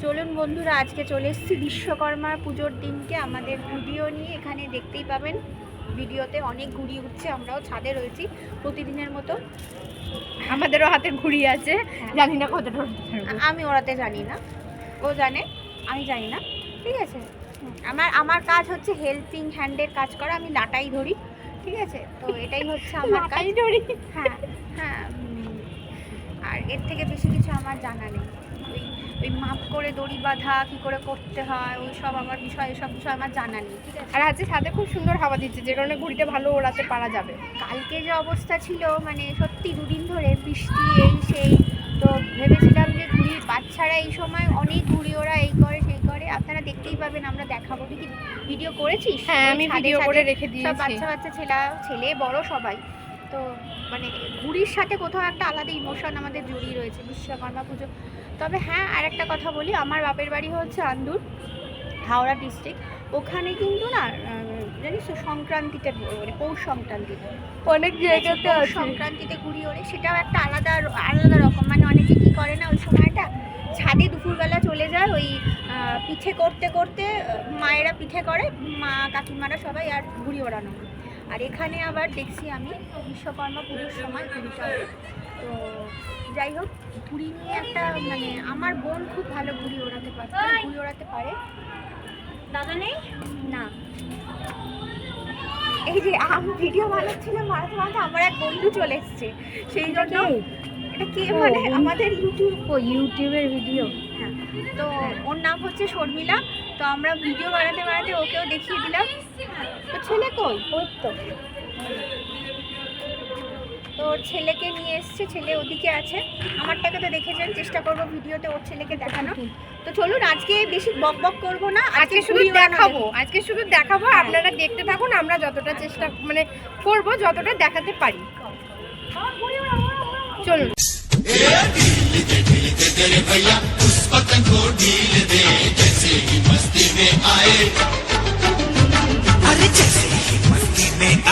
চলুন বন্ধুরা, আজকে চলে এসেছি বিশ্বকর্মা পুজোর দিনকে আমাদের ভিডিও নিয়ে। এখানে দেখতেই পাবেন ভিডিওতে অনেক ঘুড়ি উঠছে। আমরাও ছাদে রয়েছি প্রতিদিনের মতো। আমাদেরও হাতে ঘুড়ি আছে, জানি না কতটা। আমি ওড়াতে জানি না, ও জানে, আমি জানি না। ঠিক আছে, আমার কাজ হচ্ছে হেল্পিং হ্যান্ডের কাজ করা। আমি লাটাই ধরি, ঠিক আছে? তো এটাই হচ্ছে আমার কাজ। ধরি। হ্যাঁ হ্যাঁ, আর এর থেকে বেশি কিছু আমার জানা নেই। ওই মাপ করে দড়ি বাঁধা কী করে করতে হয় ওই সব আমার বিষয়, এসব বিষয় আমার জানা নেই। ঠিক আছে, আর আজকে ছাদে খুব সুন্দর হাওয়া দিচ্ছে, যে কারণে ঘুড়িটা ভালো ওড়াতে পারা যাবে। কালকে যে অবস্থা ছিল, মানে সত্যি দুদিন ধরে বৃষ্টি এই সেই, তো ভেবেছিলাম যে ঘুড়ির বাচ্চারা এই সময় অনেক ঘুড়ি ওরা এই করে সেই করে। আপনারা দেখতেই পাবেন, আমরা দেখাবো। কি ভিডিও করেছিস? হ্যাঁ, আমি ভিডিও করে রেখে সব দিয়েছি। বাচ্চা ছেলে বড় সবাই। তো মানে ঘুড়ির সাথে কোথাও একটা আলাদা ইমোশন আমাদের জড়িয়ে রয়েছে বিশ্বকর্মা পুজো। তবে হ্যাঁ, আর একটা কথা বলি, আমার বাপের বাড়ি হচ্ছে আন্দুর, হাওড়া ডিস্ট্রিক্ট। ওখানে কিন্তু না, জানিস তো, সংক্রান্তিতে মানে পৌষ সংক্রান্তিতে অনেক জায়গাতে সংক্রান্তিতে ঘুড়ি ওড়ে। সেটাও একটা আলাদা আলাদা রকম। মানে অনেকে কী করে না, ওই সময়টা ছাদে দুপুরবেলা চলে যায় ওই পিঠে করতে করতে। মায়েরা পিঠে করে, মা কাকিমারা সবাই, আর ঘুড়ি ওড়ানো। আর এখানে আবার দেখছি আমি বিশ্বকর্মা পুজোর সময় ঘুড়িটা। তো যাই হোক, ঘুড়ি নিয়ে একটা মানে আমার বোন খুব ভালো ঘুড়ি ওড়াতে পারে। দাদা নেই না, এই যে আমি ভিডিও বানাচ্ছিলাম, মাঝে আমার এক বন্ধু চলে এসছে, সেই জন্য এটা কে মানে আমাদের ইউটিউবের ভিডিও। হ্যাঁ, তো ওর নাম হচ্ছে শর্মিলা। তো আমরা ভিডিও বানাতে বানাতে ওকেও দেখিয়ে দিলাম। তো ছেলে কই? ওই তো ওর ছেলেকে নিয়ে এসছে, ছেলে ওদিকে আছে। আমারটাকে তো দেখেছেন, চেষ্টা করবো ভিডিওতে ওর ছেলেকে দেখানো। তো চলুন, আজকে বেশি বক বক করবো না, আজকে শুধু দেখাবো। আপনারা দেখতে থাকুন, আমরা যতটা চেষ্টা মানে করবো, যতটা দেখাতে পারি। চলুন।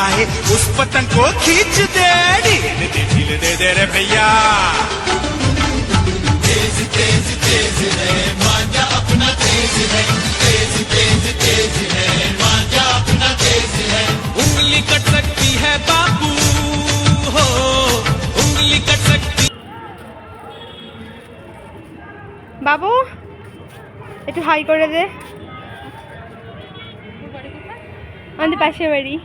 आए उस पतंग को खींच दे, ढील दे रे भैया। तेज तेज तेज है मांझा अपना, तेज है तेज तेज तेज है मांझा अपना, तेज है। उंगली कट सकती है बाबू हो, उंगली कट सकती। বাবু একটু হাই করে দে। আমাদের পাশে বাড়ি।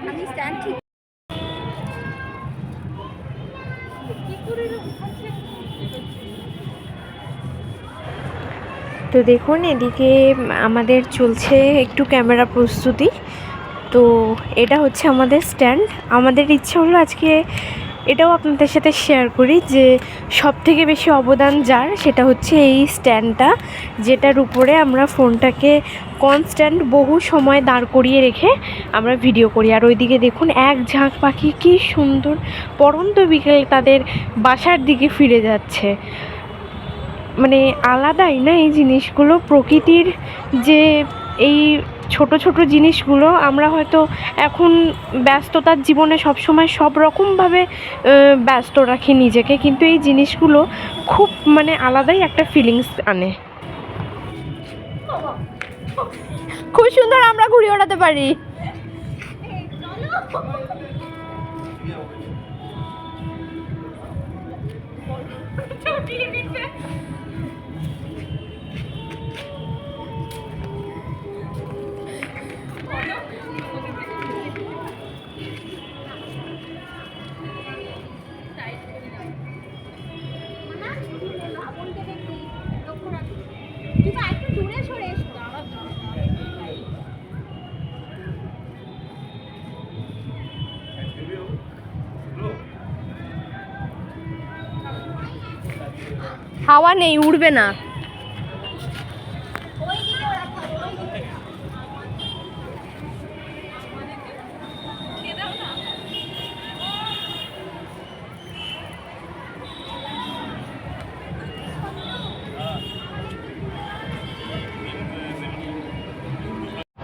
আমি স্ট্যান্ড ঠিক তো দেখুন, এদিকে আমাদের চলছে একটু ক্যামেরা প্রস্তুতি। তো এটা হচ্ছে আমাদের স্ট্যান্ড। আমাদের ইচ্ছে হলো আজকে এটাও আপনাদের সাথে শেয়ার করি যে সবথেকে বেশি অবদান যার, সেটা হচ্ছে এই স্ট্যান্ডটা, যেটার উপরে আমরা ফোনটাকে কনস্ট্যান্ট বহু সময় দাঁড় করিয়ে রেখে আমরা ভিডিও করি। আর ওইদিকে দেখুন, এক ঝাঁক পাখি কী সুন্দর পড়ন্ত বিকেলে তাদের বাসার দিকে ফিরে যাচ্ছে। মানে আলাদাই না এই জিনিসগুলো, প্রকৃতির যে এই ছোট ছোট জিনিসগুলো। আমরা হয়তো এখন ব্যস্ততার জীবনে সবসময় সব রকমভাবে ব্যস্ত রাখি নিজেকে, কিন্তু এই জিনিসগুলো খুব মানে আলাদাই একটা ফিলিংস আনে। খুব সুন্দর আমরা ঘুড়ি ওড়াতে পারি। হাওয়া নেই, উড়বে না।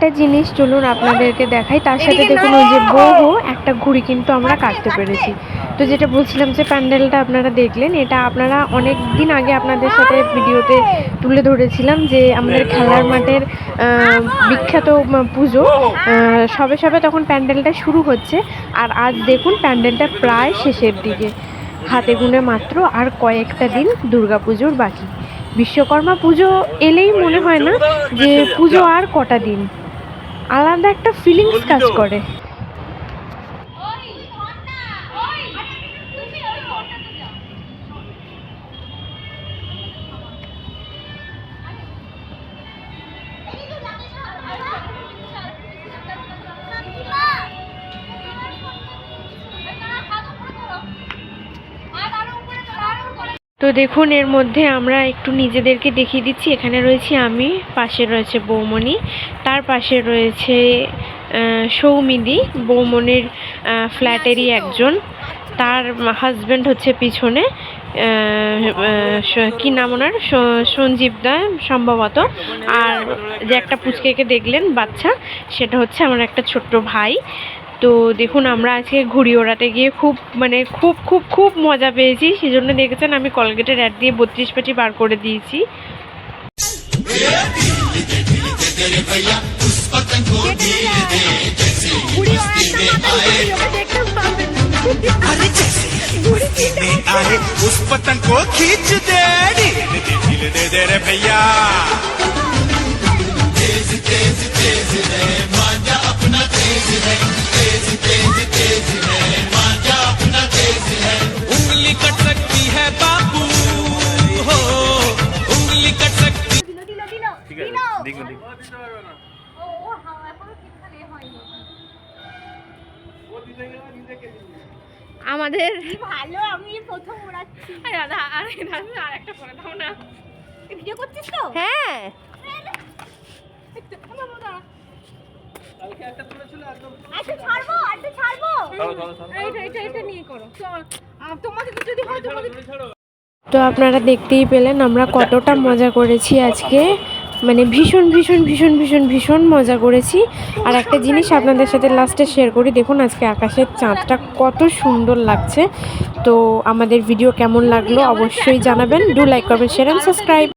একটা জিনিস চলুন আপনাদেরকে দেখাই, তার সাথে দেখুন ওই যে বউ একটা ঘুড়ি কিন্তু আমরা কাটতে পেরেছি। তো যেটা বলছিলাম যে প্যান্ডেলটা আপনারা দেখলেন, এটা আপনারা অনেক দিন আগে আপনাদের সাথে ভিডিওতে তুলে ধরেছিলাম যে আমাদের খেলার মাঠের বিখ্যাত পুজো সবে সবে তখন প্যান্ডেলটা শুরু হচ্ছে। আর আজ দেখুন প্যান্ডেলটা প্রায় শেষের দিকে, হাতে গুনে মাত্র আর কয়েকটা দিন দুর্গাপুজোর বাকি। বিশ্বকর্মা পুজো এলেই মনে হয় না যে পুজো আর কটা দিন, আলাদা একটা ফিলিংস কাজ করে। তো দেখুন এর মধ্যে আমরা একটু নিজেদেরকে দেখিয়ে দিচ্ছি। এখানে রয়েছি আমি, পাশে রয়েছে বৌমণি, তার পাশে রয়েছে সৌমিদি, বৌমণির ফ্ল্যাটেরই একজন, তার হাজব্যান্ড হচ্ছে পিছনে, কি নাম ওনার, সঞ্জীব দা সম্ভবত। আর যে একটা পুচকেকে দেখলেন বাচ্চা, সেটা হচ্ছে আমার একটা ছোট্ট ভাই। তো দেখুন আমরা আজকে ঘুড়ি ওড়াতে গিয়ে খুব খুব খুব খুব মজা পেয়েছি। সেজন্য দেখেছেন আমি কলগেটের অ্যাড দিয়ে 32 পেটি বার করে দিয়েছি। अरे जैसे आए उस पतंग को खींच दे, ढील दे दे रे भैया। तेज तेज तेज है मांझा अपना तेज है, तेज तेज तेज है मांझा अपना तेज है। उंगली कट सकती है बाबू हो, उंगली कट सकती। ঠিক আছে দেখুন আমাদের ভালো, আমি প্রথম ওড়াচ্ছি। দাদা আর একটা করে দাও না। ভিডিও করছিস তো? হ্যাঁ আচ্ছা ছাড়বো, আচ্ছা ছাড়বো। এটা নিয়ে করো। তোমাদের যদি হয় তোমাদের। তো আপনারা দেখতেই পেলেন আমরা কতটা মজা করেছি আজকে, ভীষণ ভীষণ ভীষণ ভীষণ ভীষণ মজা করেছি। আর একটা জিনিস আপনাদের সাথে লাস্টে শেয়ার করি, দেখুন আজকে আকাশের চাঁদটা কত সুন্দর লাগছে। তো আমাদের ভিডিও কেমন লাগলো অবশ্যই জানাবেন। Do like, comment, share and subscribe.